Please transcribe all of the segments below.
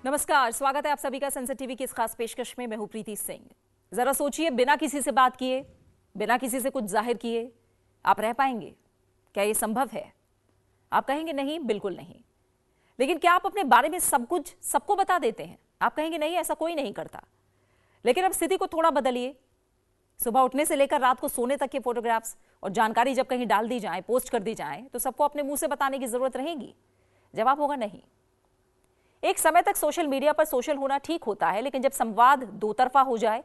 नमस्कार, स्वागत है आप सभी का संसद टीवी की इस खास पेशकश में। मैं हूं प्रीति सिंह। जरा सोचिए, बिना किसी से बात किए, बिना किसी से कुछ जाहिर किए आप रह पाएंगे? क्या यह संभव है? आप कहेंगे नहीं, बिल्कुल नहीं। लेकिन क्या आप अपने बारे में सब कुछ सबको बता देते हैं? आप कहेंगे नहीं, ऐसा कोई नहीं करता। लेकिन अब स्थिति को थोड़ा बदलिए। सुबह उठने से लेकर रात को सोने तक के फोटोग्राफ्स और जानकारी जब कहीं डाल दी जाए, पोस्ट कर दी जाए, तो सबको अपने मुंह से बताने की जरूरत रहेगी? जवाब होगा नहीं। एक समय तक सोशल मीडिया पर सोशल होना ठीक होता है, लेकिन जब संवाद दो तरफा हो जाए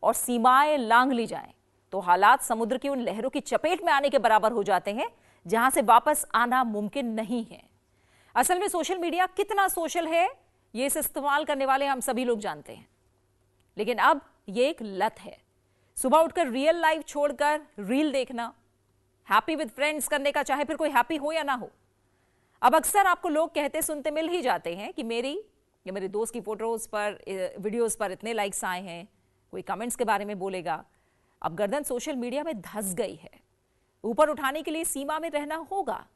और सीमाएं लांघ ली जाएं, तो हालात समुद्र की उन लहरों की चपेट में आने के बराबर हो जाते हैं जहां से वापस आना मुमकिन नहीं है। असल में सोशल मीडिया कितना सोशल है, ये इसे इस्तेमाल करने वाले हम सभी लोग जानते हैं, लेकिन अब ये एक लत है। सुबह उठकर रियल लाइफ छोड़कर रील देखना, हैप्पी विद फ्रेंड्स करने का, चाहे फिर कोई हैप्पी हो या ना हो। अब अक्सर आपको लोग कहते सुनते मिल ही जाते हैं कि मेरी या मेरे दोस्त की फोटोज पर, वीडियोस पर इतने लाइक्स आए हैं, कोई कमेंट्स के बारे में बोलेगा। अब गर्दन सोशल मीडिया में धंस गई है। ऊपर उठाने के लिए सीमा में रहना होगा,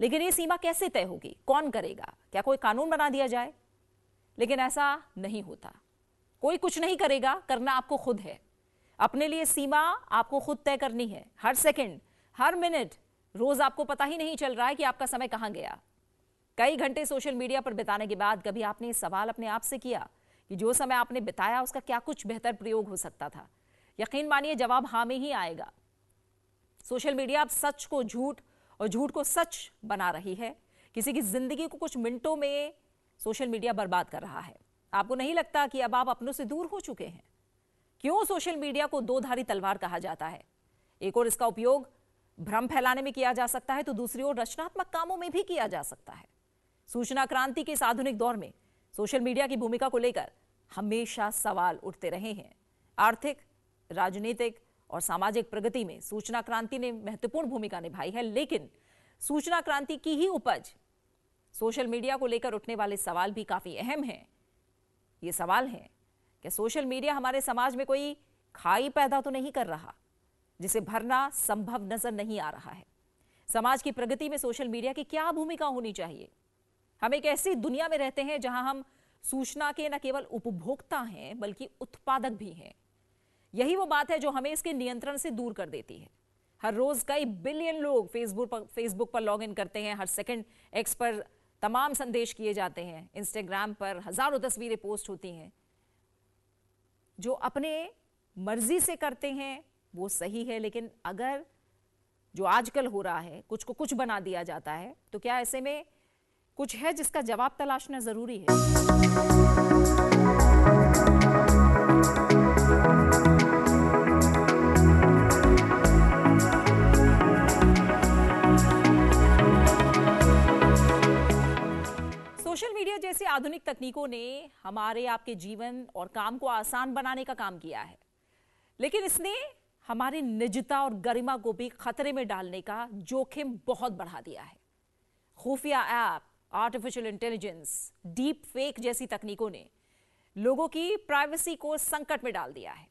लेकिन ये सीमा कैसे तय होगी? कौन करेगा? क्या कोई कानून बना दिया जाए? लेकिन ऐसा नहीं होता। कोई कुछ नहीं करेगा, करना आपको खुद है। अपने लिए सीमा आपको खुद तय करनी है। हर सेकंड, हर मिनट, रोज आपको पता ही नहीं चल रहा है कि आपका समय कहां गया। कई घंटे सोशल मीडिया पर बिताने के बाद कभी आपने सवाल अपने आप से किया कि जो समय आपने बिताया उसका क्या कुछ बेहतर प्रयोग हो सकता था? यकीन मानिए, जवाब हाँ में ही आएगा। सोशल मीडिया अब सच को झूठ और झूठ को सच बना रही है। किसी की जिंदगी को कुछ मिनटों में सोशल मीडिया बर्बाद कर रहा है। आपको नहीं लगता कि अब आप अपनों से दूर हो चुके हैं? क्यों सोशल मीडिया को दो धारी तलवार कहा जाता है? एक और इसका उपयोग भ्रम फैलाने में किया जा सकता है, तो दूसरी ओर रचनात्मक कामों में भी किया जा सकता है। सूचना क्रांति के इस आधुनिक दौर में सोशल मीडिया की भूमिका को लेकर हमेशा सवाल उठते रहे हैं। आर्थिक, राजनीतिक और सामाजिक प्रगति में सूचना क्रांति ने महत्वपूर्ण भूमिका निभाई है, लेकिन सूचना क्रांति की ही उपज सोशल मीडिया को लेकर उठने वाले सवाल भी काफी अहम हैं। ये सवाल है कि सोशल मीडिया हमारे समाज में कोई खाई पैदा तो नहीं कर रहा जिसे भरना संभव नजर नहीं आ रहा है? समाज की प्रगति में सोशल मीडिया की क्या भूमिका होनी चाहिए? हम एक ऐसी दुनिया में रहते हैं जहां हम सूचना के न केवल उपभोक्ता हैं बल्कि उत्पादक भी हैं। यही वो बात है जो हमें इसके नियंत्रण से दूर कर देती है। हर रोज कई बिलियन लोग फेसबुक पर लॉग इन करते हैं। हर सेकंड एक्स पर तमाम संदेश किए जाते हैं। इंस्टाग्राम पर हजारों तस्वीरें पोस्ट होती हैं। जो अपने मर्जी से करते हैं वो सही है, लेकिन अगर जो आजकल हो रहा है कुछ को कुछ बना दिया जाता है, तो क्या ऐसे में कुछ है जिसका जवाब तलाशना जरूरी है? सोशल मीडिया जैसी आधुनिक तकनीकों ने हमारे आपके जीवन और काम को आसान बनाने का काम किया है, लेकिन इसने हमारी निजता और गरिमा को भी खतरे में डालने का जोखिम बहुत बढ़ा दिया है। खुफिया app, artificial intelligence, deep fake जैसी तकनीकों ने लोगों की प्राइवेसी को संकट में डाल दिया है।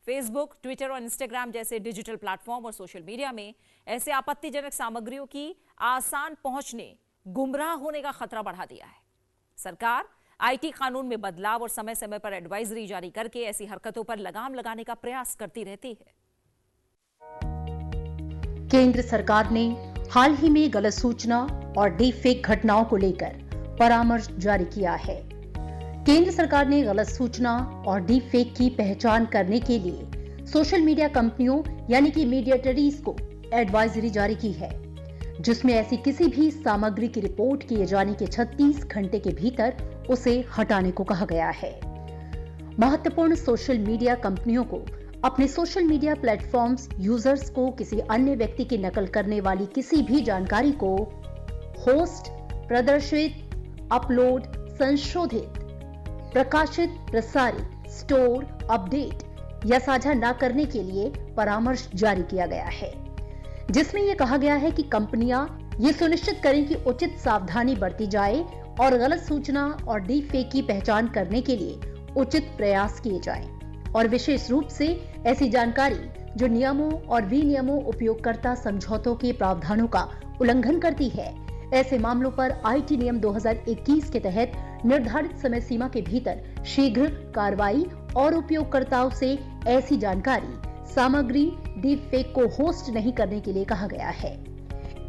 फेसबुक, ट्विटर और इंस्टाग्राम जैसे डिजिटल प्लेटफॉर्म और सोशल मीडिया में ऐसे आपत्तिजनक सामग्रियों की आसान पहुंच ने गुमराह होने का खतरा बढ़ा दिया है। सरकार आईटी कानून में बदलाव और समय समय पर एडवाइजरी जारी करके ऐसी हरकतों पर लगाम लगाने का प्रयास करती रहती है। केंद्र सरकार ने हाल ही में गलत सूचना और डीप फेक घटनाओं को लेकर परामर्श जारी किया है। केंद्र सरकार ने गलत सूचना और डीप फेक की पहचान करने के लिए सोशल मीडिया कंपनियों यानी कि मीडिएटरीज को एडवाइजरी जारी की है, जिसमें ऐसी किसी भी सामग्री की रिपोर्ट किए जाने के 36 घंटे के भीतर उसे हटाने को कहा गया है। महत्वपूर्ण सोशल मीडिया कंपनियों को अपने सोशल मीडिया प्लेटफॉर्म्स यूजर्स को किसी अन्य व्यक्ति की नकल करने वाली किसी भी जानकारी को होस्ट, प्रदर्शित, अपलोड, संशोधित, प्रकाशित, प्रसारित, स्टोर, अपडेट या साझा न करने के लिए परामर्श जारी किया गया है, जिसमें यह कहा गया है कि कंपनियां ये सुनिश्चित करें कि उचित सावधानी बरती जाए और गलत सूचना और डीप फेक की पहचान करने के लिए उचित प्रयास किए जाएं और विशेष रूप से ऐसी जानकारी जो नियमों और विनियमों उपयोगकर्ता समझौतों के प्रावधानों का उल्लंघन करती है, ऐसे मामलों पर आईटी नियम 2021 के तहत निर्धारित समय सीमा के भीतर शीघ्र कार्रवाई और उपयोगकर्ताओं से ऐसी जानकारी, सामग्री डीप फेक को होस्ट नहीं करने के लिए कहा गया है।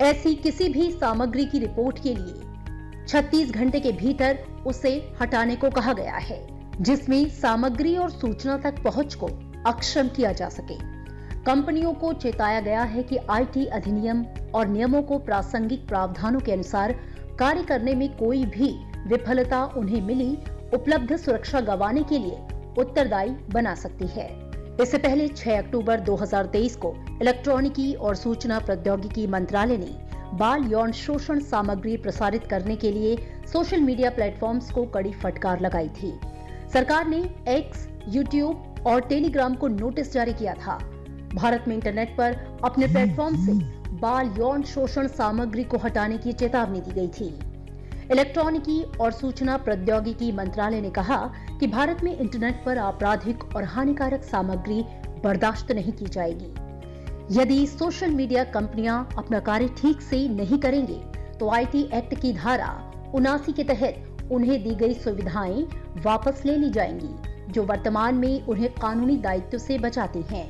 ऐसी किसी भी सामग्री की रिपोर्ट के लिए 36 घंटे के भीतर उसे हटाने को कहा गया है, जिसमें सामग्री और सूचना तक पहुंच को अक्षम किया जा सके। कंपनियों को चेताया गया है कि आईटी अधिनियम और नियमों को प्रासंगिक प्रावधानों के अनुसार कार्य करने में कोई भी विफलता उन्हें मिली उपलब्ध सुरक्षा गंवाने के लिए उत्तरदायी बना सकती है। इससे पहले 6 अक्टूबर 2023 को इलेक्ट्रॉनिकी और सूचना प्रौद्योगिकी मंत्रालय ने बाल यौन शोषण सामग्री प्रसारित करने के लिए सोशल मीडिया प्लेटफॉर्म्स को कड़ी फटकार लगाई थी। सरकार ने एक्स, यूट्यूब और टेलीग्राम को नोटिस जारी किया था। भारत में इंटरनेट पर अपने प्लेटफॉर्म से बाल यौन शोषण सामग्री को हटाने की चेतावनी दी गई थी। इलेक्ट्रॉनिकी और सूचना प्रौद्योगिकी मंत्रालय ने कहा कि भारत में इंटरनेट पर आपराधिक और हानिकारक सामग्री बर्दाश्त नहीं की जाएगी। यदि सोशल मीडिया कंपनियां अपना कार्य ठीक से नहीं करेंगे तो आईटी एक्ट की धारा 79 के तहत उन्हें दी गई सुविधाएं वापस ले ली जाएंगी, जो वर्तमान में उन्हें कानूनी दायित्व से बचाती हैं।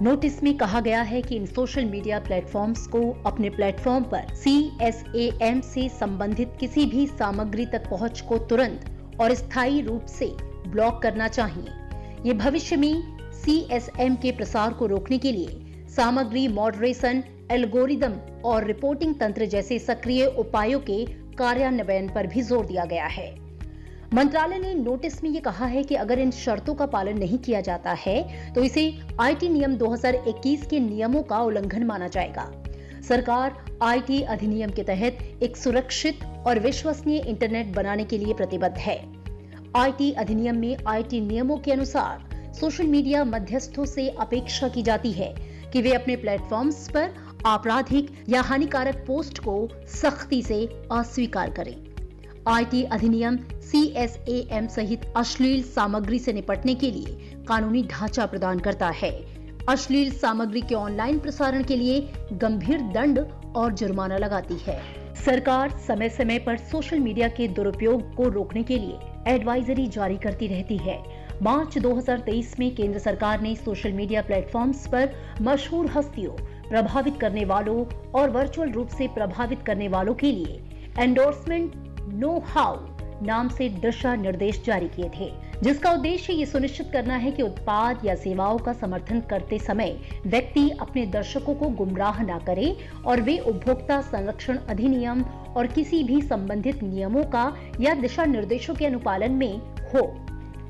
नोटिस में कहा गया है कि इन सोशल मीडिया प्लेटफॉर्म्स को अपने प्लेटफॉर्म पर CSAM से संबंधित किसी भी सामग्री तक पहुंच को तुरंत और स्थायी रूप से ब्लॉक करना चाहिए। ये भविष्य में CSM के प्रसार को रोकने के लिए सामग्री मॉडरेशन, एल्गोरिदम और रिपोर्टिंग तंत्र जैसे सक्रिय उपायों के कार्यान्वयन पर भी जोर दिया गया है। मंत्रालय ने नोटिस में ये कहा है कि अगर इन शर्तों का पालन नहीं किया जाता है तो इसे आईटी नियम 2021 के नियमों का उल्लंघन माना जाएगा। सरकार आईटी अधिनियम के तहत एक सुरक्षित और विश्वसनीय इंटरनेट बनाने के लिए प्रतिबद्ध है। आईटी अधिनियम में आईटी नियमों के अनुसार सोशल मीडिया मध्यस्थों से अपेक्षा की जाती है कि वे अपने प्लेटफॉर्म्स पर आपराधिक या हानिकारक पोस्ट को सख्ती से अस्वीकार करें। आईटी अधिनियम CSAM सहित अश्लील सामग्री से निपटने के लिए कानूनी ढांचा प्रदान करता है। अश्लील सामग्री के ऑनलाइन प्रसारण के लिए गंभीर दंड और जुर्माना लगाती है। सरकार समय समय पर सोशल मीडिया के दुरुपयोग को रोकने के लिए एडवाइजरी जारी करती रहती है। मार्च 2023 में केंद्र सरकार ने सोशल मीडिया प्लेटफॉर्म्स पर मशहूर हस्तियों, प्रभावित करने वालों और वर्चुअल रूप से प्रभावित करने वालों के लिए एंडोर्समेंट नो हाउ नाम से दिशा निर्देश जारी किए थे, जिसका उद्देश्य ये सुनिश्चित करना है कि उत्पाद या सेवाओं का समर्थन करते समय व्यक्ति अपने दर्शकों को गुमराह न करे और वे उपभोक्ता संरक्षण अधिनियम और किसी भी संबंधित नियमों का या दिशा निर्देशों के अनुपालन में हो।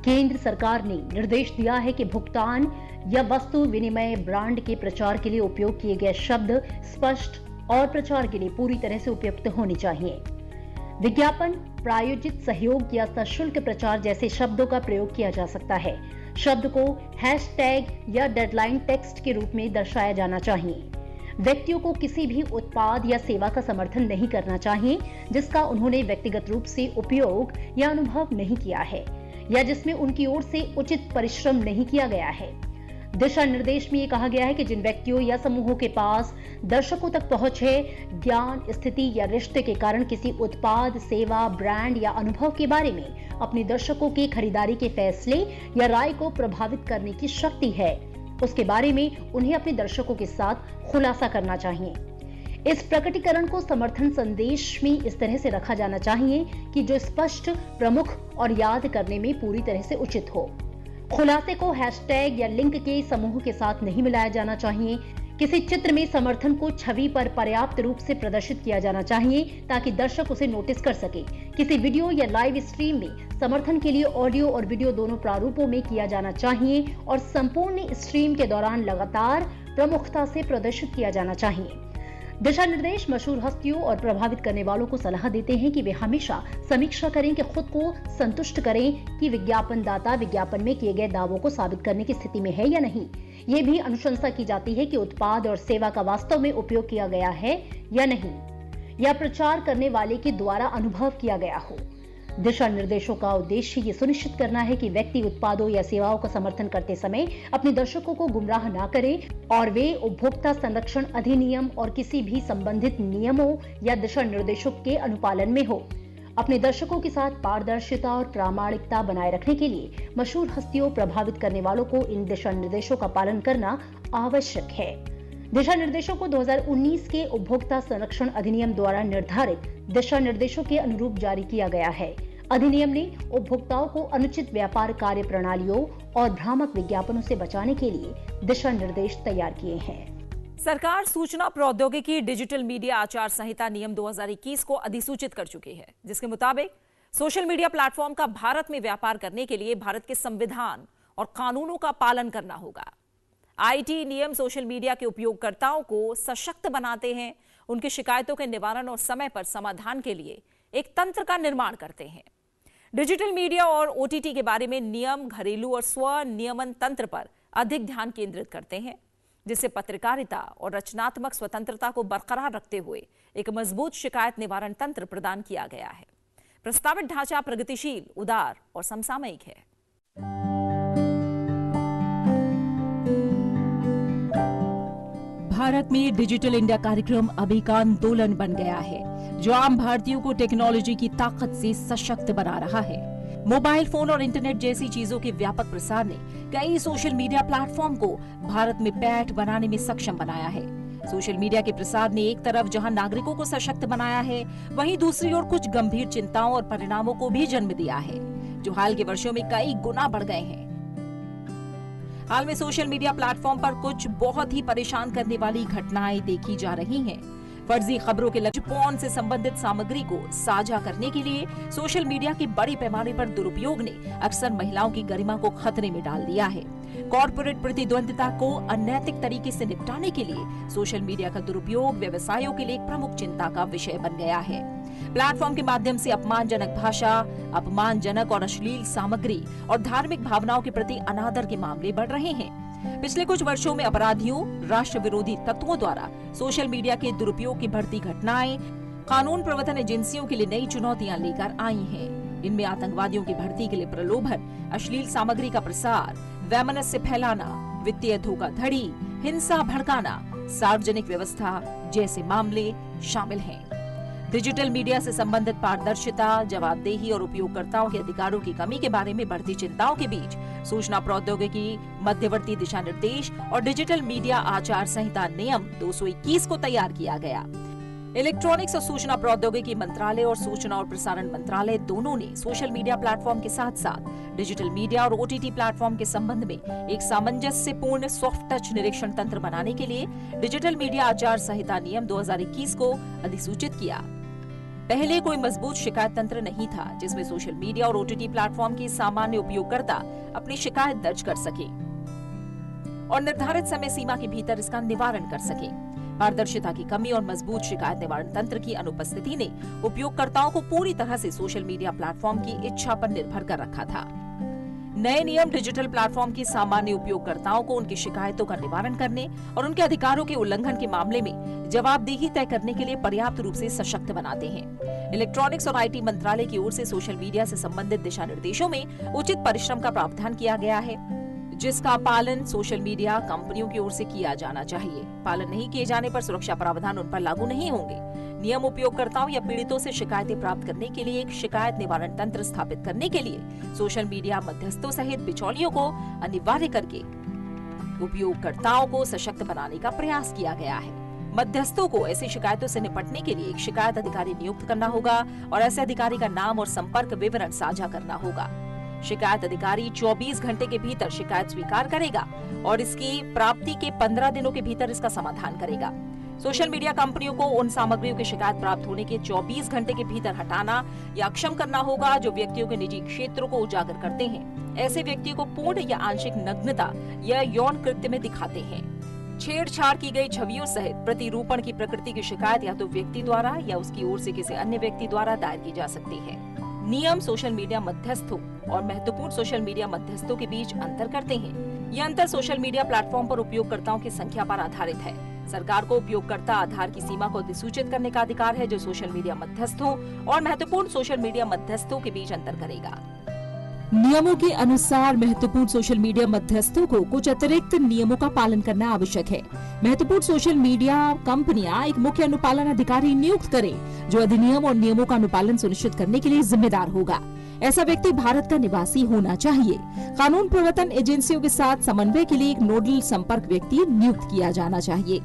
केंद्र सरकार ने निर्देश दिया है कि भुगतान या वस्तु विनिमय ब्रांड के प्रचार के लिए उपयोग किए गए शब्द स्पष्ट और प्रचार के लिए पूरी तरह से उपयुक्त होने चाहिए। विज्ञापन, प्रायोजित सहयोग या सशुल्क प्रचार जैसे शब्दों का प्रयोग किया जा सकता है। शब्द को हैशटैग या डेडलाइन टेक्स्ट के रूप में दर्शाया जाना चाहिए। व्यक्तियों को किसी भी उत्पाद या सेवा का समर्थन नहीं करना चाहिए जिसका उन्होंने व्यक्तिगत रूप से उपयोग या अनुभव नहीं किया है या जिसमें उनकी ओर से उचित परिश्रम नहीं किया गया है। दिशा निर्देश में ये कहा गया है कि जिन व्यक्तियों या समूहों के पास दर्शकों तक पहुंच है, ज्ञान, स्थिति या रिश्ते के कारण किसी उत्पाद, सेवा, ब्रांड या अनुभव के बारे में अपने दर्शकों के खरीदारी के फैसले या राय को प्रभावित करने की शक्ति है, उसके बारे में उन्हें अपने दर्शकों के साथ खुलासा करना चाहिए। इस प्रकटीकरण को समर्थन संदेश में इस तरह से रखा जाना चाहिए कि जो स्पष्ट, प्रमुख और याद करने में पूरी तरह से उचित हो। खुलासे को हैशटैग या लिंक के समूह के साथ नहीं मिलाया जाना चाहिए। किसी चित्र में समर्थन को छवि पर पर्याप्त रूप से प्रदर्शित किया जाना चाहिए ताकि दर्शक उसे नोटिस कर सके। किसी वीडियो या लाइव स्ट्रीम में समर्थन के लिए ऑडियो और वीडियो दोनों प्रारूपों में किया जाना चाहिए और संपूर्ण स्ट्रीम के दौरान लगातार प्रमुखता से प्रदर्शित किया जाना चाहिए। दिशा निर्देश मशहूर हस्तियों और प्रभावित करने वालों को सलाह देते हैं कि वे हमेशा समीक्षा करें कि खुद को संतुष्ट करें कि विज्ञापन दाता विज्ञापन में किए गए दावों को साबित करने की स्थिति में है या नहीं। ये भी अनुशंसा की जाती है कि उत्पाद और सेवा का वास्तव में उपयोग किया गया है या नहीं, या प्रचार करने वाले के द्वारा अनुभव किया गया हो। दिशा निर्देशों का उद्देश्य ये सुनिश्चित करना है कि व्यक्ति उत्पादों या सेवाओं का समर्थन करते समय अपने दर्शकों को गुमराह न करे और वे उपभोक्ता संरक्षण अधिनियम और किसी भी संबंधित नियमों या दिशा निर्देशों के अनुपालन में हो। अपने दर्शकों के साथ पारदर्शिता और प्रामाणिकता बनाए रखने के लिए मशहूर हस्तियों प्रभावित करने वालों को इन दिशा निर्देशों का पालन करना आवश्यक है। दिशा निर्देशों को 2019 के उपभोक्ता संरक्षण अधिनियम द्वारा निर्धारित दिशा निर्देशों के अनुरूप जारी किया गया है। अधिनियम ने उपभोक्ताओं को अनुचित व्यापार कार्य प्रणालियों और भ्रामक विज्ञापनों से बचाने के लिए दिशा निर्देश तैयार किए हैं। सरकार सूचना प्रौद्योगिकी डिजिटल मीडिया आचार संहिता नियम 2021 को अधिसूचित कर चुकी है, जिसके मुताबिक सोशल मीडिया प्लेटफॉर्म का भारत में व्यापार करने के लिए भारत के संविधान और कानूनों का पालन करना होगा। आईटी नियम सोशल मीडिया के उपयोगकर्ताओं को सशक्त बनाते हैं, उनकी शिकायतों के निवारण और समय पर समाधान के लिए एक तंत्र का निर्माण करते हैं। डिजिटल मीडिया और ओटीटी के बारे में नियम घरेलू और स्व नियमन तंत्र पर अधिक ध्यान केंद्रित करते हैं, जिससे पत्रकारिता और रचनात्मक स्वतंत्रता को बरकरार रखते हुए एक मजबूत शिकायत निवारण तंत्र प्रदान किया गया है। प्रस्तावित ढांचा प्रगतिशील, उदार और समसामयिक है। भारत में डिजिटल इंडिया कार्यक्रम अब एक आंदोलन बन गया है, जो आम भारतीयों को टेक्नोलॉजी की ताकत से सशक्त बना रहा है। मोबाइल फोन और इंटरनेट जैसी चीजों के व्यापक प्रसार ने कई सोशल मीडिया प्लेटफॉर्म को भारत में पैठ बनाने में सक्षम बनाया है। सोशल मीडिया के प्रसार ने एक तरफ जहां नागरिकों को सशक्त बनाया है, वहीं दूसरी ओर कुछ गंभीर चिंताओं और परिणामों को भी जन्म दिया है, जो हाल के वर्षों में कई गुना बढ़ गए हैं। हाल में सोशल मीडिया प्लेटफॉर्म पर कुछ बहुत ही परेशान करने वाली घटनाएं देखी जा रही हैं। फर्जी खबरों के लक्ष्य से संबंधित सामग्री को साझा करने के लिए सोशल मीडिया के बड़े पैमाने पर दुरुपयोग ने अक्सर महिलाओं की गरिमा को खतरे में डाल दिया है। कॉर्पोरेट प्रतिद्वंदिता को अनैतिक तरीके से निपटाने के लिए सोशल मीडिया का दुरुपयोग व्यवसायों के लिए एक प्रमुख चिंता का विषय बन गया है। प्लेटफॉर्म के माध्यम से अपमानजनक भाषा, अपमानजनक और अश्लील सामग्री और धार्मिक भावनाओं के प्रति अनादर के मामले बढ़ रहे हैं। पिछले कुछ वर्षों में अपराधियों, राष्ट्र विरोधी तत्वों द्वारा सोशल मीडिया के दुरुपयोग की बढ़ती घटनाएं कानून प्रवर्तन एजेंसियों के लिए नई चुनौतियां लेकर आई हैं। इनमें आतंकवादियों की भर्ती के लिए प्रलोभन, अश्लील सामग्री का प्रसार, वैमनस्य फैलाना, वित्तीय धोखाधड़ी, हिंसा भड़काना, सार्वजनिक व्यवस्था जैसे मामले शामिल हैं। डिजिटल मीडिया से संबंधित पारदर्शिता, जवाबदेही और उपयोगकर्ताओं के अधिकारों की कमी के बारे में बढ़ती चिंताओं के बीच सूचना प्रौद्योगिकी मध्यवर्ती दिशा निर्देश और डिजिटल मीडिया आचार संहिता नियम 221 को तैयार किया गया। इलेक्ट्रॉनिक्स और सूचना प्रौद्योगिकी मंत्रालय और सूचना और प्रसारण मंत्रालय दोनों ने सोशल मीडिया प्लेटफॉर्म के साथ साथ डिजिटल मीडिया और ओटीटी प्लेटफॉर्म के संबंध में एक सामंजस्यपूर्ण सॉफ्ट टच निरीक्षण तंत्र बनाने के लिए डिजिटल मीडिया आचार संहिता नियम 2021 को अधिसूचित किया। पहले कोई मजबूत शिकायत तंत्र नहीं था, जिसमें सोशल मीडिया और ओटीटी प्लेटफॉर्म के सामान्य उपयोगकर्ता अपनी शिकायत दर्ज कर सके और निर्धारित समय सीमा के भीतर इसका निवारण कर सके। पारदर्शिता की कमी और मजबूत शिकायत निवारण तंत्र की अनुपस्थिति ने उपयोगकर्ताओं को पूरी तरह से सोशल मीडिया प्लेटफॉर्म की इच्छा पर निर्भर कर रखा था। नए नियम डिजिटल प्लेटफॉर्म की सामान्य उपयोगकर्ताओं को उनकी शिकायतों का निवारण करने और उनके अधिकारों के उल्लंघन के मामले में जवाबदेही तय करने के लिए पर्याप्त रूप से सशक्त बनाते हैं। इलेक्ट्रॉनिक्स और आईटी मंत्रालय की ओर से सोशल मीडिया से संबंधित दिशा निर्देशों में उचित परिश्रम का प्रावधान किया गया है, जिसका पालन सोशल मीडिया कंपनियों की ओर से किया जाना चाहिए। पालन नहीं किए जाने पर सुरक्षा प्रावधान उन पर लागू नहीं होंगे। नियम उपयोगकर्ताओं या पीड़ितों से शिकायतें प्राप्त करने के लिए एक शिकायत निवारण तंत्र स्थापित करने के लिए सोशल मीडिया मध्यस्थों सहित बिचौलियों को अनिवार्य करके उपयोगकर्ताओं को सशक्त बनाने का प्रयास किया गया है। मध्यस्थों को ऐसी शिकायतों से निपटने के लिए एक शिकायत अधिकारी नियुक्त करना होगा और ऐसे अधिकारी का नाम और संपर्क विवरण साझा करना होगा। शिकायत अधिकारी 24 घंटे के भीतर शिकायत स्वीकार करेगा और इसकी प्राप्ति के 15 दिनों के भीतर इसका समाधान करेगा। सोशल मीडिया कंपनियों को उन सामग्रियों की शिकायत प्राप्त होने के 24 घंटे के भीतर हटाना या अक्षम करना होगा जो व्यक्तियों के निजी क्षेत्रों को उजागर करते हैं, ऐसे व्यक्तियों को पूर्ण या आंशिक नग्नता या यौन कृत्य में दिखाते हैं। छेड़छाड़ की गई छवियों सहित प्रतिरूपण की प्रकृति की शिकायत या तो व्यक्ति द्वारा या उसकी ओर से किसी अन्य व्यक्ति द्वारा दायर की जा सकती है। नियम सोशल मीडिया मध्यस्थों और महत्वपूर्ण सोशल मीडिया मध्यस्थों के बीच अंतर करते हैं। यह अंतर सोशल मीडिया प्लेटफॉर्म पर उपयोगकर्ताओं की संख्या पर आधारित है। सरकार को उपयोगकर्ता आधार की सीमा को अधिसूचित करने का अधिकार है, जो सोशल मीडिया मध्यस्थों और महत्वपूर्ण सोशल मीडिया मध्यस्थों के बीच अंतर करेगा। नियमों के अनुसार महत्वपूर्ण सोशल मीडिया मध्यस्थों को कुछ अतिरिक्त नियमों का पालन करना आवश्यक है। महत्वपूर्ण सोशल मीडिया कंपनियां एक मुख्य अनुपालन अधिकारी नियुक्त करें, जो अधिनियम और नियमों का अनुपालन सुनिश्चित करने के लिए जिम्मेदार होगा। ऐसा व्यक्ति भारत का निवासी होना चाहिए। कानून प्रवर्तन एजेंसियों के साथ समन्वय के लिए एक नोडल संपर्क व्यक्ति नियुक्त किया जाना चाहिए।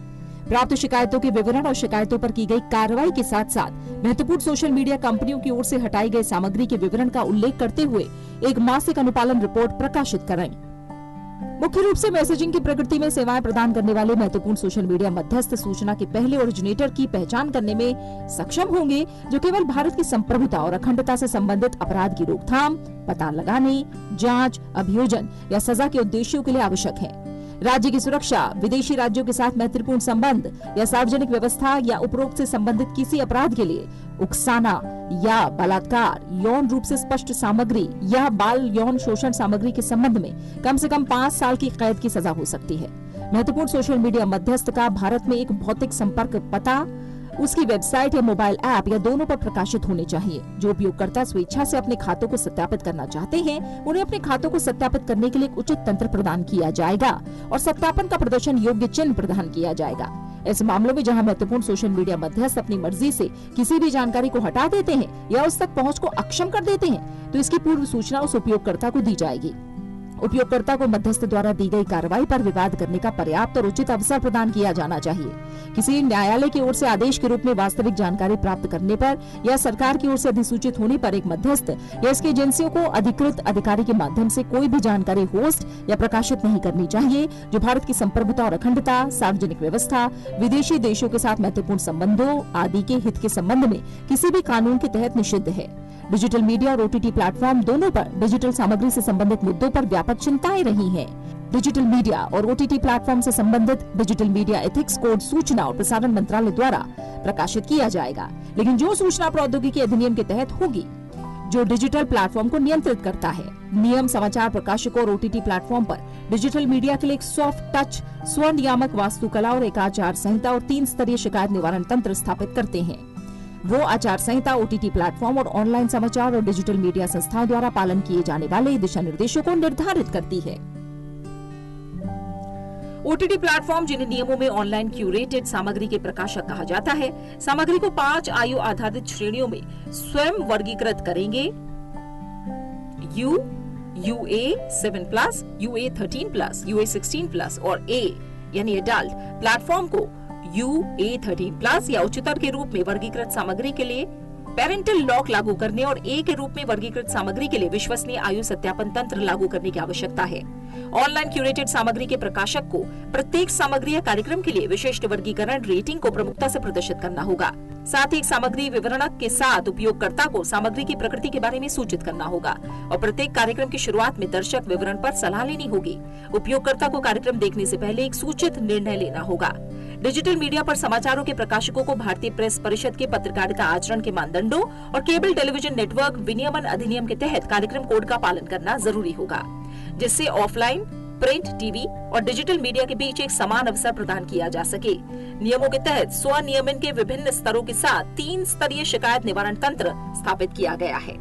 प्राप्त शिकायतों के विवरण और शिकायतों पर की गई कार्रवाई के साथ साथ महत्वपूर्ण सोशल मीडिया कंपनियों की ओर से हटाई गई सामग्री के विवरण का उल्लेख करते हुए एक मासिक अनुपालन रिपोर्ट प्रकाशित करें। मुख्य रूप से मैसेजिंग की प्रकृति में सेवाएं प्रदान करने वाले महत्वपूर्ण सोशल मीडिया मध्यस्थ सूचना के पहले ओरिजिनेटर की पहचान करने में सक्षम होंगे, जो केवल भारत की संप्रभुता और अखंडता से संबंधित अपराध की रोकथाम, पता लगाने, जांच, अभियोजन या सजा के उद्देश्यों के लिए आवश्यक है। राज्य की सुरक्षा, विदेशी राज्यों के साथ मैत्रीपूर्ण संबंध या सार्वजनिक व्यवस्था या उपरोक्त से संबंधित किसी अपराध के लिए उकसाना या बलात्कार, यौन रूप से स्पष्ट सामग्री या बाल यौन शोषण सामग्री के संबंध में कम से कम 5 साल की कैद की सजा हो सकती है। महत्वपूर्ण सोशल मीडिया मध्यस्थ का भारत में एक भौतिक संपर्क पता, उसकी वेबसाइट या मोबाइल ऐप या दोनों पर प्रकाशित होने चाहिए। जो उपयोगकर्ता स्वेच्छा से अपने खातों को सत्यापित करना चाहते हैं, उन्हें अपने खातों को सत्यापित करने के लिए एक उचित तंत्र प्रदान किया जाएगा और सत्यापन का प्रदर्शन योग्य चिन्ह प्रदान किया जाएगा। ऐसे मामलों में जहां महत्वपूर्ण सोशल मीडिया मध्यस्थ अपनी मर्जी से किसी भी जानकारी को हटा देते हैं या उस तक पहुंच को अक्षम कर देते हैं, तो इसकी पूर्व सूचना उस उपयोगकर्ता को दी जाएगी। उपयोगकर्ता को मध्यस्थ द्वारा दी गई कार्रवाई पर विवाद करने का पर्याप्त और उचित अवसर प्रदान किया जाना चाहिए। किसी न्यायालय की ओर से आदेश के रूप में वास्तविक जानकारी प्राप्त करने पर या सरकार की ओर से अधिसूचित होने पर एक मध्यस्थ या इसकी एजेंसियों को अधिकृत अधिकारी के माध्यम से कोई भी जानकारी होस्ट या प्रकाशित नहीं करनी चाहिए, जो भारत की संप्रभुता और अखंडता, सार्वजनिक व्यवस्था, विदेशी देशों के साथ महत्वपूर्ण संबंधों आदि के हित के संबंध में किसी भी कानून के तहत निषिद्ध है। डिजिटल मीडिया और OTT प्लेटफॉर्म दोनों पर डिजिटल सामग्री से संबंधित मुद्दों पर व्यापक चिंताएं रही हैं। डिजिटल मीडिया और OTT प्लेटफॉर्म से संबंधित डिजिटल मीडिया एथिक्स कोड सूचना और प्रसारण मंत्रालय द्वारा प्रकाशित किया जाएगा, लेकिन जो सूचना प्रौद्योगिकी अधिनियम के तहत होगी, जो डिजिटल प्लेटफॉर्म को नियंत्रित करता है। नियम समाचार प्रकाशकों और OTT प्लेटफॉर्म पर डिजिटल मीडिया के लिए एक सॉफ्ट टच, स्वनियामक वास्तुकला और एक आचार संहिता और 3 स्तरीय शिकायत निवारण तंत्र स्थापित करते हैं। वो आचार संहिता OTT प्लेटफॉर्म और ऑनलाइन समाचार और डिजिटल मीडिया संस्थाओं द्वारा पालन किए जाने वाले दिशा निर्देशों को निर्धारित करती है। OTT प्लेटफॉर्म, जिन्हें नियमों में ऑनलाइन क्यूरेटेड सामग्री के प्रकाशक कहा जाता है, सामग्री को 5 आयु आधारित श्रेणियों में स्वयं वर्गीकृत करेंगे। UA 7+, UA 13+, UA 16+ और A यानी एडल्ट प्लेटफॉर्म को UA 13+ या उच्चतर के रूप में वर्गीकृत सामग्री के लिए पेरेंटल लॉक लागू करने और A के रूप में वर्गीकृत सामग्री के लिए विश्वसनीय आयु सत्यापन तंत्र लागू करने की आवश्यकता है। ऑनलाइन क्यूरेटेड सामग्री के प्रकाशक को प्रत्येक सामग्री या कार्यक्रम के लिए विशिष्ट वर्गीकरण रेटिंग को प्रमुखता से प्रदर्शित करना होगा। साथ ही एक सामग्री विवरणक के साथ उपयोगकर्ता को सामग्री की प्रकृति के बारे में सूचित करना होगा और प्रत्येक कार्यक्रम की शुरुआत में दर्शक विवरण पर सलाह लेनी होगी। उपयोगकर्ता को कार्यक्रम देखने से पहले एक सूचित निर्णय लेना होगा। डिजिटल मीडिया पर समाचारों के प्रकाशकों को भारतीय प्रेस परिषद के पत्रकारिता आचरण के मानदंडों और केबल टेलीविजन नेटवर्क विनियमन अधिनियम के तहत कार्यक्रम कोड का पालन करना जरूरी होगा, जिससे ऑफलाइन, प्रिंट, टीवी और डिजिटल मीडिया के बीच एक समान अवसर प्रदान किया जा सके। नियमों के तहत स्वनियमन के विभिन्न स्तरों के साथ 3 स्तरीय शिकायत निवारण तंत्र स्थापित किया गया है।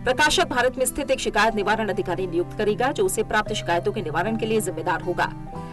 प्रकाशक भारत में स्थित एक शिकायत निवारण अधिकारी नियुक्त करेगा, जो उसे प्राप्त शिकायतों के निवारण के लिए जिम्मेदार होगा।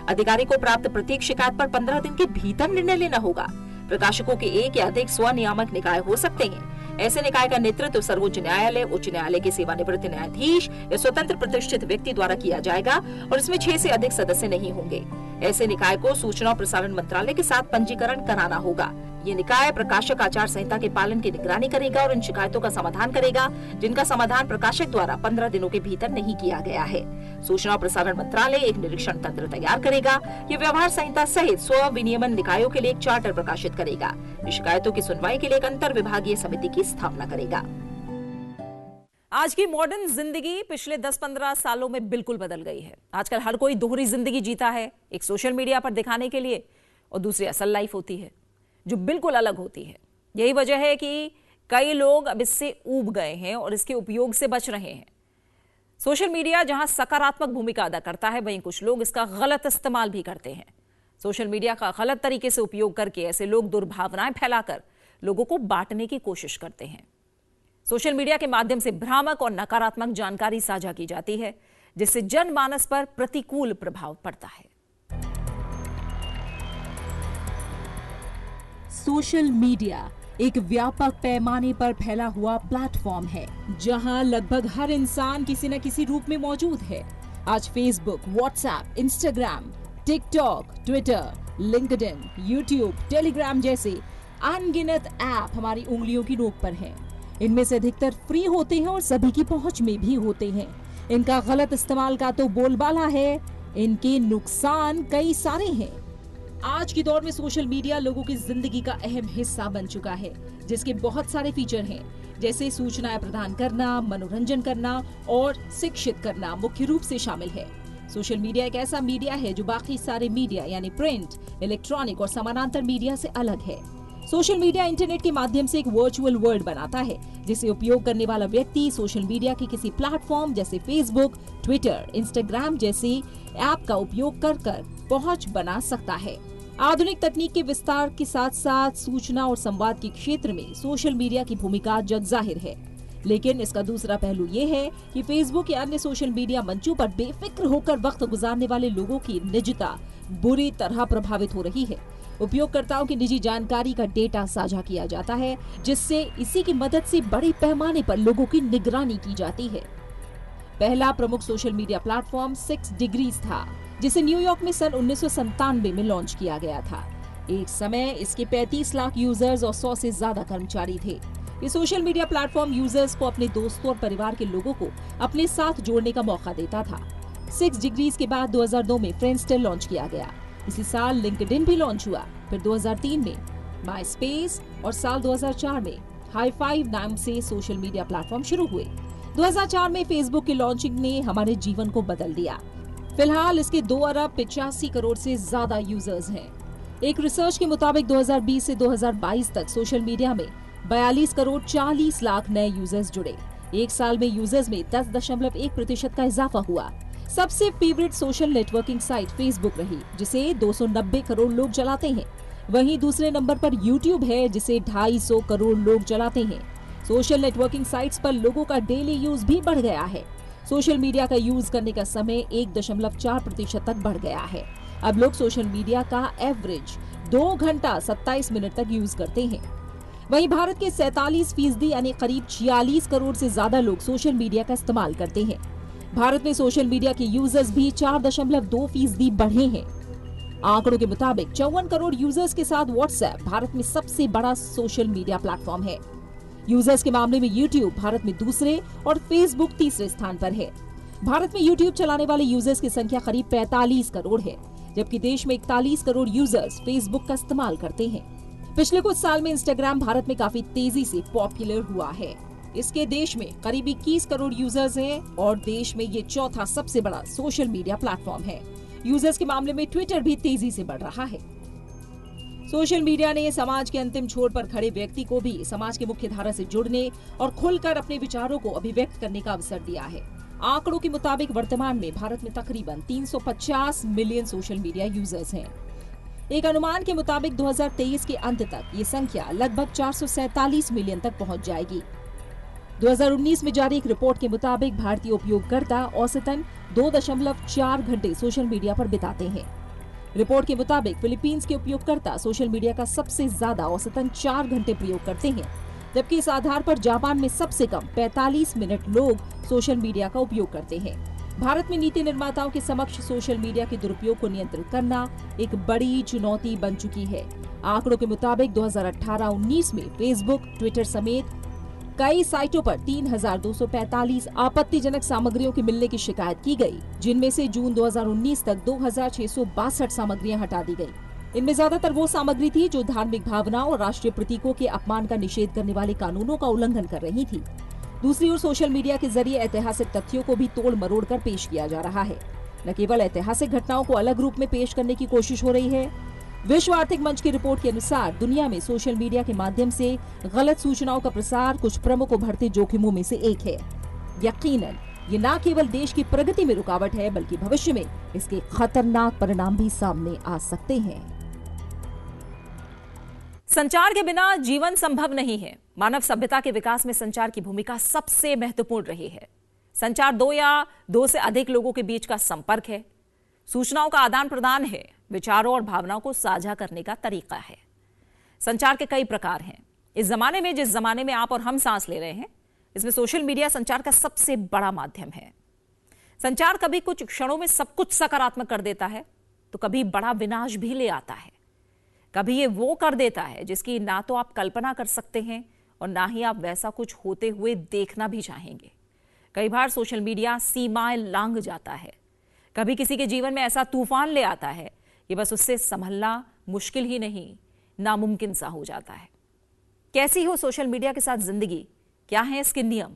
अधिकारी को प्राप्त प्रत्येक शिकायत पर 15 दिन के भीतर निर्णय लेना होगा। प्रकाशकों के एक या अधिक स्वनियामक निकाय हो सकते हैं। ऐसे निकाय का नेतृत्व सर्वोच्च न्यायालय, उच्च न्यायालय के सेवानिवृत्त न्यायाधीश या स्वतंत्र प्रतिष्ठित व्यक्ति द्वारा किया जाएगा और इसमें 6 से अधिक सदस्य नहीं होंगे। ऐसे निकाय को सूचना और प्रसारण मंत्रालय के साथ पंजीकरण कराना होगा। ये निकाय प्रकाशक आचार संहिता के पालन की निगरानी करेगा और इन शिकायतों का समाधान करेगा जिनका समाधान प्रकाशक द्वारा 15 दिनों के भीतर नहीं किया गया है। सूचना और प्रसारण मंत्रालय एक निरीक्षण तंत्र तैयार करेगा। ये व्यवहार संहिता सहित स्व विनियमन निकायों के लिए एक चार्टर प्रकाशित करेगा। शिकायतों की सुनवाई के लिए एक अंतर विभागीय समिति की स्थापना करेगा। आज की मॉडर्न जिंदगी पिछले 10-15 सालों में बिल्कुल बदल गई है। आजकल हर कोई दोहरी जिंदगी जीता है, एक सोशल मीडिया पर दिखाने के लिए और दूसरी असल लाइफ होती है जो बिल्कुल अलग होती है। यही वजह है कि कई लोग अब इससे ऊब गए हैं और इसके उपयोग से बच रहे हैं। सोशल मीडिया जहां सकारात्मक भूमिका अदा करता है, वहीं कुछ लोग इसका गलत इस्तेमाल भी करते हैं। सोशल मीडिया का गलत तरीके से उपयोग करके ऐसे लोग दुर्भावनाएं फैलाकर लोगों को बांटने की कोशिश करते हैं। सोशल मीडिया के माध्यम से भ्रामक और नकारात्मक जानकारी साझा की जाती है, जिससे जनमानस पर प्रतिकूल प्रभाव पड़ता है। सोशल मीडिया एक व्यापक पैमाने पर फैला हुआ प्लेटफॉर्म है, जहां लगभग हर इंसान किसी न किसी रूप में मौजूद है। आज Facebook, WhatsApp, Instagram, TikTok, Twitter, LinkedIn, YouTube, Telegram जैसे अनगिनत ऐप हमारी उंगलियों की नोक पर हैं। इनमें से अधिकतर फ्री होते हैं और सभी की पहुंच में भी होते हैं। इनका गलत इस्तेमाल का तो बोलबाला है, इनके नुकसान कई सारे हैं। आज के दौर में सोशल मीडिया लोगों की जिंदगी का अहम हिस्सा बन चुका है, जिसके बहुत सारे फीचर हैं, जैसे सूचनाएं प्रदान करना, मनोरंजन करना और शिक्षित करना मुख्य रूप से शामिल है। सोशल मीडिया एक ऐसा मीडिया है जो बाकी सारे मीडिया यानी प्रिंट, इलेक्ट्रॉनिक और समानांतर मीडिया से अलग है। सोशल मीडिया इंटरनेट के माध्यम से एक वर्चुअल वर्ल्ड बनाता है, जिसे उपयोग करने वाला व्यक्ति सोशल मीडिया के किसी प्लेटफॉर्म जैसे फेसबुक, ट्विटर, इंस्टाग्राम जैसे ऐप का उपयोग कर पहुंच बना सकता है। आधुनिक तकनीक के विस्तार के साथ साथ सूचना और संवाद के क्षेत्र में सोशल मीडिया की भूमिका जग जाहिर है, लेकिन इसका दूसरा पहलू ये है कि फेसबुक या अन्य सोशल मीडिया मंचों पर बेफिक्र होकर वक्त गुजारने वाले लोगों की निजता बुरी तरह प्रभावित हो रही है। उपयोगकर्ताओं की निजी जानकारी का डेटा साझा किया जाता है, जिससे इसी की मदद से बड़े पैमाने पर लोगों की निगरानी की जाती है। पहला प्रमुख सोशल मीडिया प्लेटफॉर्म 6 डिग्रीज था, जिसे न्यूयॉर्क में सन 1997 में लॉन्च किया गया था। एक समय इसके 35 लाख यूजर्स और 100 से ज्यादा कर्मचारी थे। ये सोशल मीडिया प्लेटफॉर्म यूजर्स को अपने दोस्तों और परिवार के लोगों को अपने साथ जोड़ने का मौका देता था। 6 डिग्रीज के बाद 2002 में फ्रेंडस्टर लॉन्च किया गया। इसी साल लिंक्डइन भी लॉन्च हुआ। फिर 2003 में माईस्पेस और साल 2004 में हाई5 नाम से सोशल मीडिया प्लेटफॉर्म शुरू हुए। 2004 में फेसबुक की लॉन्चिंग ने हमारे जीवन को बदल दिया। फिलहाल इसके 2 अरब 85 करोड़ से ज्यादा यूजर्स हैं। एक रिसर्च के मुताबिक 2020 से 2022 तक सोशल मीडिया में 42 करोड़ 40 लाख नए यूजर्स जुड़े। एक साल में यूजर्स में 10.1% का इजाफा हुआ। सबसे favourite social networking site Facebook रही, जिसे 290 करोड़ लोग चलाते हैं। वहीं दूसरे नंबर पर यूट्यूब है, जिसे 250 करोड़ लोग चलाते हैं। सोशल नेटवर्किंग साइट्स पर लोगों का डेली यूज भी बढ़ गया है। सोशल मीडिया का यूज करने का समय 1.4% तक बढ़ गया है। अब लोग सोशल मीडिया का एवरेज 2 घंटा 27 मिनट तक यूज करते हैं। वहीं भारत के 47% यानी करीब 46 करोड़ से ज्यादा लोग सोशल मीडिया का इस्तेमाल करते हैं। भारत में सोशल मीडिया के यूजर्स भी 4.2% बढ़े हैं। आंकड़ों के मुताबिक 54 करोड़ यूजर्स के साथ व्हाट्सएप भारत में सबसे बड़ा सोशल मीडिया प्लेटफॉर्म है। यूजर्स के मामले में यूट्यूब भारत में दूसरे और फेसबुक तीसरे स्थान पर है। भारत में यूट्यूब चलाने वाले यूजर्स की संख्या करीब 45 करोड़ है, जबकि देश में 41 करोड़ यूजर्स फेसबुक का इस्तेमाल करते हैं। पिछले कुछ साल में इंस्टाग्राम भारत में काफी तेजी से पॉपुलर हुआ है। इसके देश में करीब 21 करोड़ यूजर्स हैं और देश में ये चौथा सबसे बड़ा सोशल मीडिया प्लेटफॉर्म है। यूजर्स के मामले में ट्विटर भी तेजी से बढ़ रहा है। सोशल मीडिया ने समाज के अंतिम छोर पर खड़े व्यक्ति को भी समाज के मुख्य धारा से जुड़ने और खुलकर अपने विचारों को अभिव्यक्त करने का अवसर दिया है। आंकड़ों के मुताबिक वर्तमान में भारत में तकरीबन 350 मिलियन सोशल मीडिया यूजर्स हैं। एक अनुमान के मुताबिक 2023 के अंत तक ये संख्या लगभग 447 मिलियन तक पहुंच जाएगी। 2019 में जारी एक रिपोर्ट के मुताबिक भारतीय उपयोगकर्ता औसतन 2.4 घंटे सोशल मीडिया पर बिताते हैं। रिपोर्ट के मुताबिक फिलीपींस के उपयोगकर्ता सोशल मीडिया का सबसे ज्यादा औसतन 4 घंटे प्रयोग करते हैं, जबकि इस आधार पर जापान में सबसे कम 45 मिनट लोग सोशल मीडिया का उपयोग करते हैं। भारत में नीति निर्माताओं के समक्ष सोशल मीडिया के दुरुपयोग को नियंत्रित करना एक बड़ी चुनौती बन चुकी है। आंकड़ों के मुताबिक 2018-19 में फेसबुक, ट्विटर समेत कई साइटों पर 3,245 आपत्तिजनक सामग्रियों के मिलने की शिकायत की गई, जिनमें से जून 2019 तक 2,662 सामग्रियां हटा दी गई। इनमें ज्यादातर वो सामग्री थी जो धार्मिक भावनाओं और राष्ट्रीय प्रतीकों के अपमान का निषेध करने वाले कानूनों का उल्लंघन कर रही थी। दूसरी ओर सोशल मीडिया के जरिए ऐतिहासिक तथ्यों को भी तोड़ मरोड़ कर पेश किया जा रहा है। न केवल ऐतिहासिक घटनाओं को अलग रूप में पेश करने की कोशिश हो रही है। विश्व आर्थिक मंच की रिपोर्ट के अनुसार दुनिया में सोशल मीडिया के माध्यम से गलत सूचनाओं का प्रसार कुछ प्रमुख उभरते जोखिमों में से एक है। यकीनन ये न केवल देश की प्रगति में रुकावट है, बल्कि भविष्य में इसके खतरनाक परिणाम भी सामने आ सकते हैं। संचार के बिना जीवन संभव नहीं है। मानव सभ्यता के विकास में संचार की भूमिका सबसे महत्वपूर्ण रही है। संचार दो या दो से अधिक लोगों के बीच का संपर्क है, सूचनाओं का आदान प्रदान है, विचारों और भावनाओं को साझा करने का तरीका है। संचार के कई प्रकार हैं। इस जमाने में, जिस जमाने में आप और हम सांस ले रहे हैं, इसमें सोशल मीडिया संचार का सबसे बड़ा माध्यम है। संचार कभी कुछ क्षणों में सब कुछ सकारात्मक कर देता है, तो कभी बड़ा विनाश भी ले आता है। कभी ये वो कर देता है जिसकी ना तो आप कल्पना कर सकते हैं और ना ही आप वैसा कुछ होते हुए देखना भी चाहेंगे। कई बार सोशल मीडिया सीमाएं लांघ जाता है। कभी किसी के जीवन में ऐसा तूफान ले आता है कि बस उससे संभलना मुश्किल ही नहीं, नामुमकिन सा हो जाता है। कैसी हो सोशल मीडिया के साथ जिंदगी, क्या है इसके नियम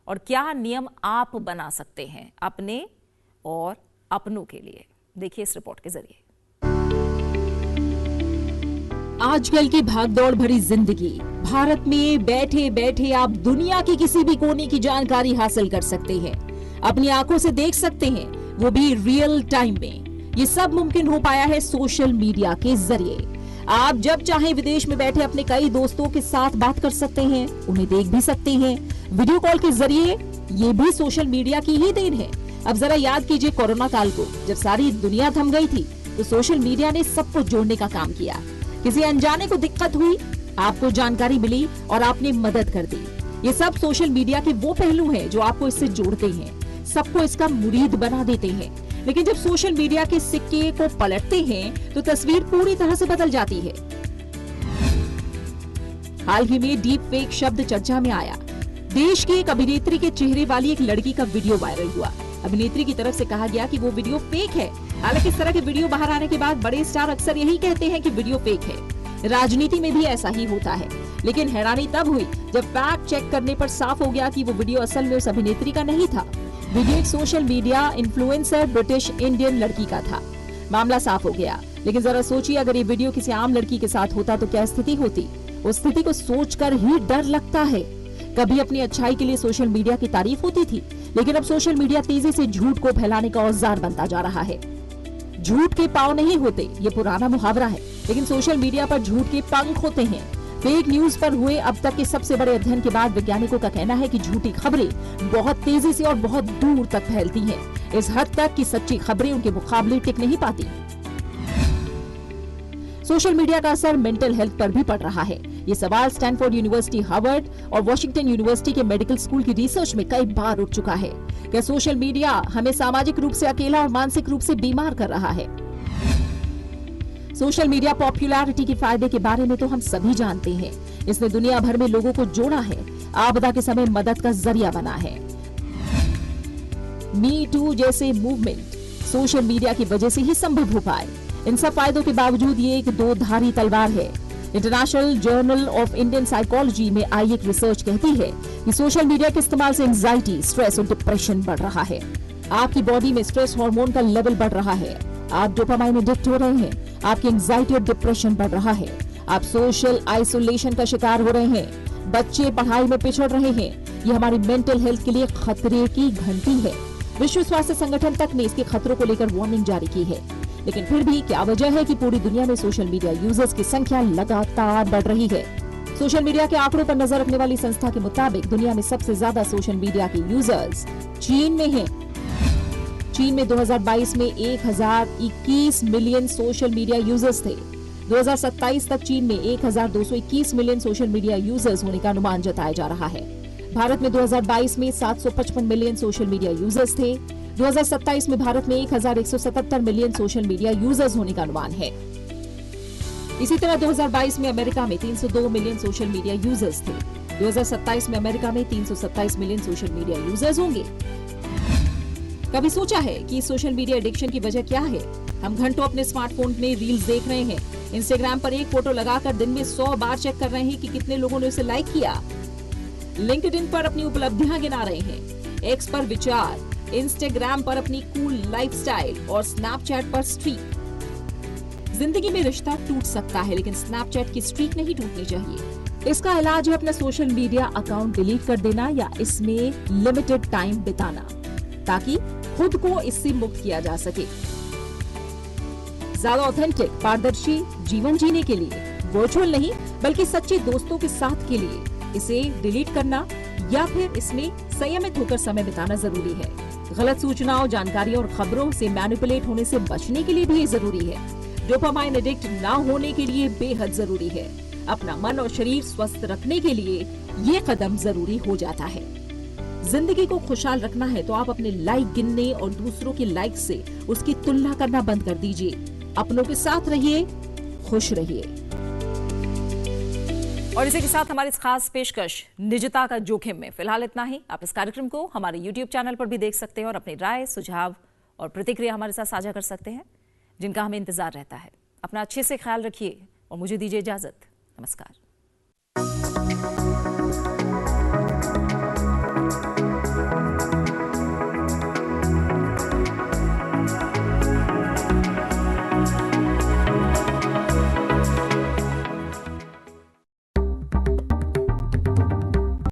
और क्या नियम आप बना सकते हैं अपने और अपनों के लिए, देखिए इस रिपोर्ट के जरिए। आजकल की भागदौड़ भरी जिंदगी, भारत में बैठे बैठे आप दुनिया की किसी भी कोने की जानकारी हासिल कर सकते हैं, अपनी आंखों से देख सकते हैं, वो भी रियल टाइम में। ये सब मुमकिन हो पाया है सोशल मीडिया के जरिए। आप जब चाहें विदेश में बैठे अपने कई दोस्तों के साथ बात कर सकते हैं, उन्हें देख भी सकते हैं वीडियो कॉल के जरिए। ये भी सोशल मीडिया की ही देन है। अब जरा याद कीजिए कोरोना काल को, जब सारी दुनिया थम गई थी तो सोशल मीडिया ने सबको जोड़ने का काम किया। किसी अनजाने को दिक्कत हुई, आपको जानकारी मिली और आपने मदद कर दी। ये सब सोशल मीडिया के वो पहलू हैं जो आपको इससे जोड़ते हैं, सबको इसका मुरीद बना देते हैं। लेकिन जब सोशल मीडिया के सिक्के को पलटते हैं तो तस्वीर पूरी तरह से बदल जाती है। हाल ही में डीप फेक शब्द चर्चा में आया। देश की एक अभिनेत्री के चेहरे वाली एक लड़की का वीडियो वायरल हुआ। अभिनेत्री की तरफ से कहा गया कि वो वीडियो फेक है। हालांकि इस तरह के वीडियो बाहर आने के बाद बड़े स्टार अक्सर यही कहते हैं कि वीडियो फेक है। राजनीति में भी ऐसा ही होता है। लेकिन हैरानी तब हुई जब फैक्ट चेक करने पर साफ हो गया कि वो वीडियो असल में उस अभिनेत्री का नहीं था। वीडियो एक social media influencer British Indian लड़की का था। मामला साफ हो गया। लेकिन जरा सोचिए, अगर ये वीडियो किसी आम लड़की के साथ होता तो क्या स्थिति होती। उस स्थिति को सोचकर ही डर लगता है। कभी अपनी अच्छाई के लिए सोशल मीडिया की तारीफ होती थी, लेकिन अब सोशल मीडिया तेजी से झूठ को फैलाने का औजार बनता जा रहा है। झूठ के पांव नहीं होते, ये पुराना मुहावरा है, लेकिन सोशल मीडिया पर झूठ के पंख होते हैं। फेक न्यूज पर हुए अब तक के सबसे बड़े अध्ययन के बाद वैज्ञानिकों का कहना है कि झूठी खबरें बहुत तेजी से और बहुत दूर तक फैलती हैं। इस हद तक कि सच्ची खबरें उनके मुकाबले टिक नहीं पाती। सोशल मीडिया का असर मेंटल हेल्थ पर भी पड़ रहा है। ये सवाल स्टैनफोर्ड यूनिवर्सिटी, हार्वर्ड और वॉशिंगटन यूनिवर्सिटी के मेडिकल स्कूल की रिसर्च में कई बार उठ चुका है। क्या सोशल मीडिया हमें सामाजिक रूप से अकेला और मानसिक रूप से बीमार कर रहा है? सोशल मीडिया पॉपुलैरिटी के फायदे के बारे में तो हम सभी जानते हैं। इसने दुनिया भर में लोगों को जोड़ा है, आपदा के समय मदद का जरिया बना है। मी टू जैसे मूवमेंट सोशल मीडिया की वजह से ही संभव हो पाए। इन सब फायदों के बावजूद ये एक दो धारी तलवार है। International journal of Indian psychology में आई एक रिसर्च कहती है कि सोशल मीडिया के इस्तेमाल से एंजाइटी, स्ट्रेस और डिप्रेशन बढ़ रहा है। आपकी बॉडी में स्ट्रेस हार्मोन का लेवल बढ़ रहा है। आप डोपामाइन एडिक्ट हो रहे हैं। आपकी एंजाइटी और डिप्रेशन बढ़ रहा है। आप सोशल आइसोलेशन का शिकार हो रहे हैं। बच्चे पढ़ाई में पिछड़ रहे हैं। ये हमारी मेंटल हेल्थ के लिए खतरे की घंटी है। विश्व स्वास्थ्य संगठन तक ने इसके खतरों को लेकर वार्निंग जारी की है। लेकिन फिर भी क्या वजह है कि पूरी दुनिया में सोशल मीडिया यूजर्स की संख्या लगातार बढ़ रही है? सोशल मीडिया के आंकड़ों पर नजर रखने वाली संस्था के मुताबिक दुनिया में सबसे ज्यादा सोशल मीडिया के यूजर्स चीन में हैं। चीन में 2022 में 1021 मिलियन सोशल मीडिया यूजर्स थे। 2027 तक चीन में 1221 मिलियन सोशल मीडिया यूजर्स होने का अनुमान जताया जा रहा है। भारत में 2022 में 755 मिलियन सोशल मीडिया यूजर्स थे। 2027 में भारत में 1177 मिलियन सोशल मीडिया यूजर्स होने का अनुमान है। इसी तरह 2022 में अमेरिका में 302 मिलियन सोशल मीडिया यूजर्स थे। 2027 में अमेरिका में 327 मिलियन सोशल मीडिया यूजर्स होंगे। कभी सोचा है कि सोशल मीडिया एडिक्शन की वजह क्या है? हम घंटों अपने स्मार्टफोन में रील्स देख रहे हैं। इंस्टाग्राम पर एक फोटो लगाकर दिन में 100 बार चेक कर रहे हैं कि कितने लोगों ने उसे लाइक किया। लिंक्डइन पर अपनी उपलब्धियां गिना रहे हैं। एक्स पर विचार, इंस्टाग्राम पर अपनी कूल लाइफस्टाइल और स्नैपचैट पर स्ट्रीक। जिंदगी में रिश्ता टूट सकता है, लेकिन स्नैपचैट की स्ट्रीक नहीं टूटनी चाहिए। इसका इलाज है अपना सोशल मीडिया अकाउंट डिलीट कर देना या इसमें लिमिटेड टाइम बिताना। ताकि खुद को इससे मुक्त किया जा सके। ज्यादा ऑथेंटिक, पारदर्शी जीवन जीने के लिए वर्चुअल नहीं बल्कि सच्चे दोस्तों के साथ के लिए इसे डिलीट करना या फिर इसमें संयमित होकर समय बिताना जरूरी है। गलत सूचनाओं, जानकारियों और खबरों से मैनिपुलेट होने से बचने के लिए भी ये जरूरी है। डोपामाइन एडिक्ट ना होने के लिए बेहद जरूरी है। अपना मन और शरीर स्वस्थ रखने के लिए ये कदम जरूरी हो जाता है। जिंदगी को खुशहाल रखना है तो आप अपने लाइक गिनने और दूसरों के लाइक से उसकी तुलना करना बंद कर दीजिए। अपनों के साथ रहिए, खुश रहिए। और इसी के साथ हमारी इस खास पेशकश निजता का जोखिम में फिलहाल इतना ही। आप इस कार्यक्रम को हमारे YouTube चैनल पर भी देख सकते हैं और अपनी राय, सुझाव और प्रतिक्रिया हमारे साथ साझा कर सकते हैं, जिनका हमें इंतजार रहता है। अपना अच्छे से ख्याल रखिए और मुझे दीजिए इजाजत। नमस्कार।